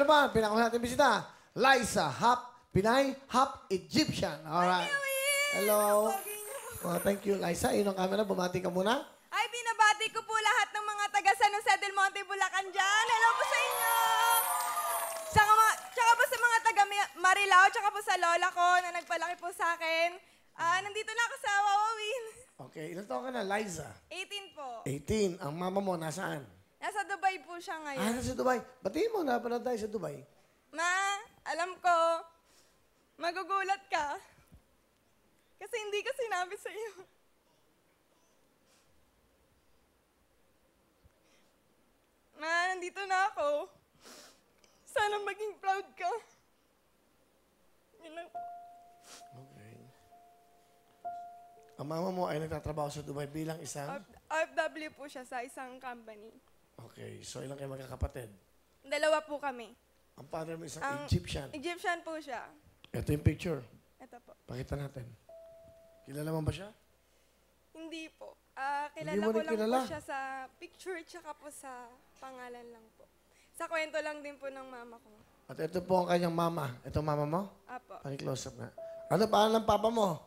Ano ba? Pinakauna natin bisita. Liza, half Pinay, half Egyptian. Alright. Hello. Oh, thank you, Liza. Yun ang camera. Bumati ka muna. Ay, binabati ko po lahat ng mga taga San Jose del Monte, Bulacan dyan. Hello po sa inyo. Tsaka po sa mga taga Marilao, tsaka po sa lola ko na nagpalaki po sa akin. Nandito na ako sa Wawawin. Okay, ilan taon ka na, Liza? 18 po. 18. Ang mama mo, nasaan? Nasa Dubai po siya ngayon. Nasa Dubai. Batiin mo, napanood tayo sa Dubai. Ma, alam ko, magugulat ka. Kasi hindi ko sinabi sa iyo. Ma, nandito na ako. Sana maging proud ka. Yun lang po. Okay. Ang mama mo ay nagtatrabaho sa Dubai bilang isang? OFW po siya sa isang company. Okay, so ilang kayo magkakapatid? Dalawa po kami. Ang father mo isang Egyptian. Egyptian po siya. Ito yung picture. Ito po. Pakita natin. Kilala mo ba siya? Hindi po. Hindi Kilala mo ko rin lang kilala? po siya sa picture tsaka po sa pangalan lang po. Sa kwento lang din po ng mama ko. At ito po ang kanyang mama. Ito mama mo? Apo. Paki-close up nga. Ano pangalan ng papa mo?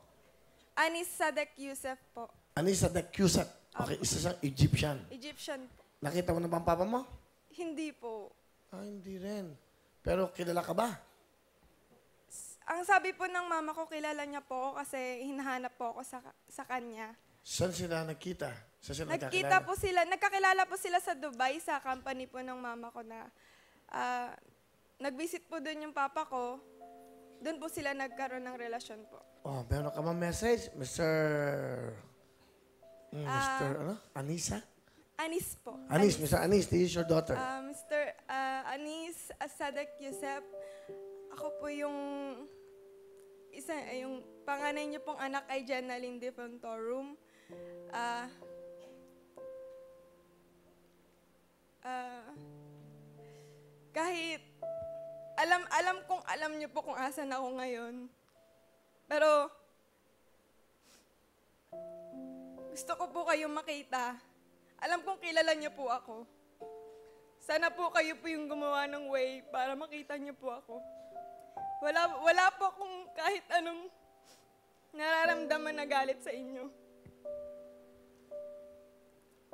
Anis Sadek Yusef po. Anissa de Cusack. Okay, isa siyang Egyptian. Egyptian po. Nakita mo na ba ang papa mo? Hindi po. Hindi rin. Pero kilala ka ba? Ang sabi po ng mama ko, kilala niya po ako kasi hinahanap po ako sa kanya. Saan sila nagkita? Saan sila Nagkita po sila, nagkakilala po sila sa Dubai sa company po ng mama ko na nag-visit po doon yung papa ko. Doon po sila nagkaroon ng relasyon po. Oh, meron ka bang message? Mr. ano? Anissa? Anis po. Anis, Mr. Anis, this is your daughter. Mr. Anis Sadek Yusef, ako po yung yung panganay niyo pong anak ay Jenaline de Fontorum. Kahit alam niyo po kung asan ako ngayon. Pero gusto ko po kayong makita. Alam kong kilala niyo po ako. Sana po kayo po yung gumawa ng way para makita niyo po ako. Wala po akong kahit anong nararamdaman na galit sa inyo.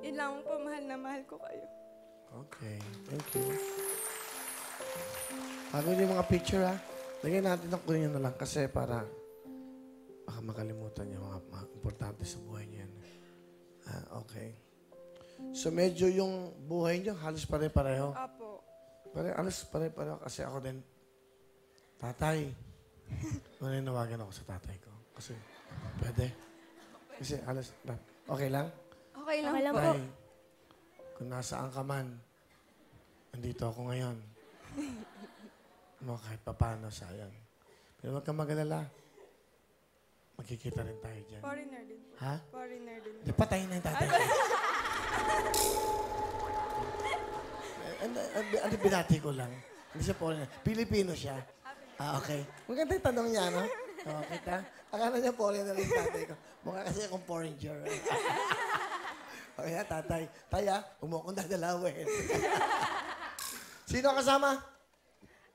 Yun lang po, mahal na mahal ko kayo. Okay, thank you. Bago yung mga picture, ha? Lagyan natin ang kunin nyo na lang kasi para baka makalimutan niya mga importante sa buhay niya. Okay. So medyo yung buhay niyo halos pare-pareho. Apo. Halos pare-pareho kasi ako din. Tatay. Maninawagan ako sa tatay ko. Kasi pwede. Kasi halos, okay lang? Okay lang, Okay lang po. po. Tay, kung nasaan ka man, andito ako ngayon. Kahit paano, sayang. Pero huwag kang mag-alala. Magkikita rin tayo dyan. Foreigner din po. Ha? Foreigner din po. Di patayin na yung tatay. Ano binati ko lang? Hindi siya foreigner. Pilipino siya. Okay. Maganda yung tanong niya, no? Kita? Akala niya foreigner yung tatay ko. Mukha kasi akong foreigner. Okay, tatay. Taya, huwag mo akong dadalawin. Sino ang kasama?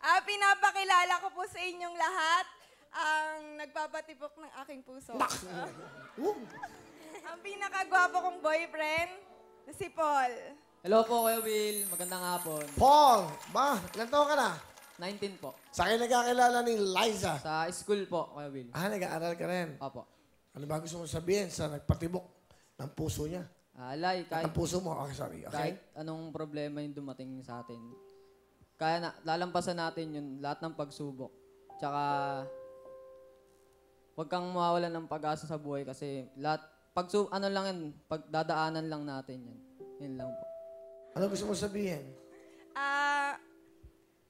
Pinapakilala ko po sa inyong lahat ang nagpapatibok ng aking puso. Ang pinakagwapo kong boyfriend, na si Paul. Hello po, Kuya Will. Magandang hapon. Paul! Ilan taon ka na? 19 po. Sa akin nagkakilala ni Liza. Sa school po, Kuya Will. Nag-aaral ka rin. Opo. Ano ba gusto mo sabihin sa nagpatibok ng puso niya? Alay, Ang puso mo? Okay, sorry. Okay? kahit anong problema yung dumating sa atin, lalampasan natin yun, lahat ng pagsubok. Tsaka, huwag kang mawawalan ng pag-asa sa buhay kasi pagdadaanan lang natin yan. Yun lang po. Ano gusto mo sabihin?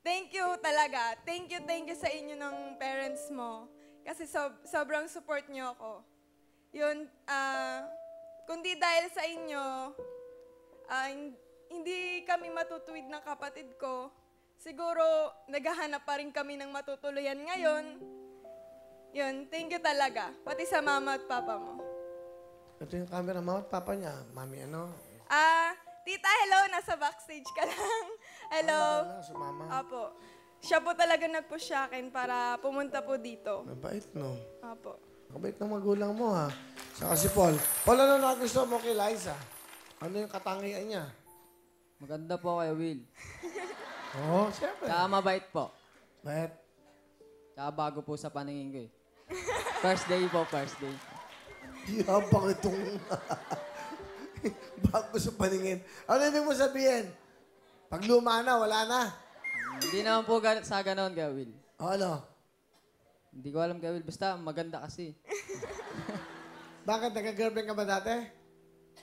Thank you talaga. Thank you sa inyo ng parents mo. Kasi sobrang support niyo ako. Yun, kundi dahil sa inyo, hindi kami matutuwid ng kapatid ko. Siguro, naghahanap pa rin kami ng matutuluyan ngayon. Yun, thank you talaga. Pati sa mama at papa mo. Ito yung camera mo at papa niya. Mami, ano? Tita, hello. Nasa backstage ka lang. Hello. Ano, sumama. Apo. Siya po talaga nag-push sa akin para pumunta po dito. Mabait, no? Apo. Mabait ng magulang mo, ha? Saka si Paul. Paul, ano nagustuhan mo kay Liza? Ano yung katangian niya? Maganda po kay Will. Oo, siyempre. Tsaka mabait po. Mabait. Tsaka bago po sa paningin ko eh. First day po, first day. Yabang itong... bago sa paningin. Ano ibig mo sabihin? Pag luma na, wala na. Hindi naman po sa ganon kay Will. O ano? Hindi ko alam kay Will. Basta maganda kasi. Bakit? Nagka-girlfriend ka ba dati?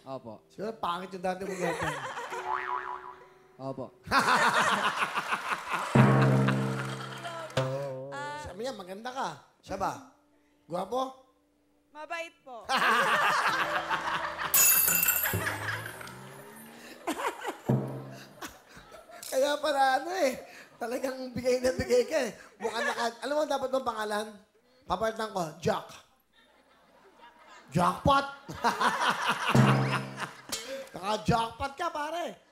Opo. Siguro pangit yung dati mong girlfriend. Opo. Sabi niya, maganda ka. Siya ba? Guwapo? Mabait po. Kaya para ano eh, talagang bigay na bigay ka eh. Mukhang alam mo, dapat mong pangalan? Papalitan ko, Jack. Jackpot! Naka-jackpot ka, pare.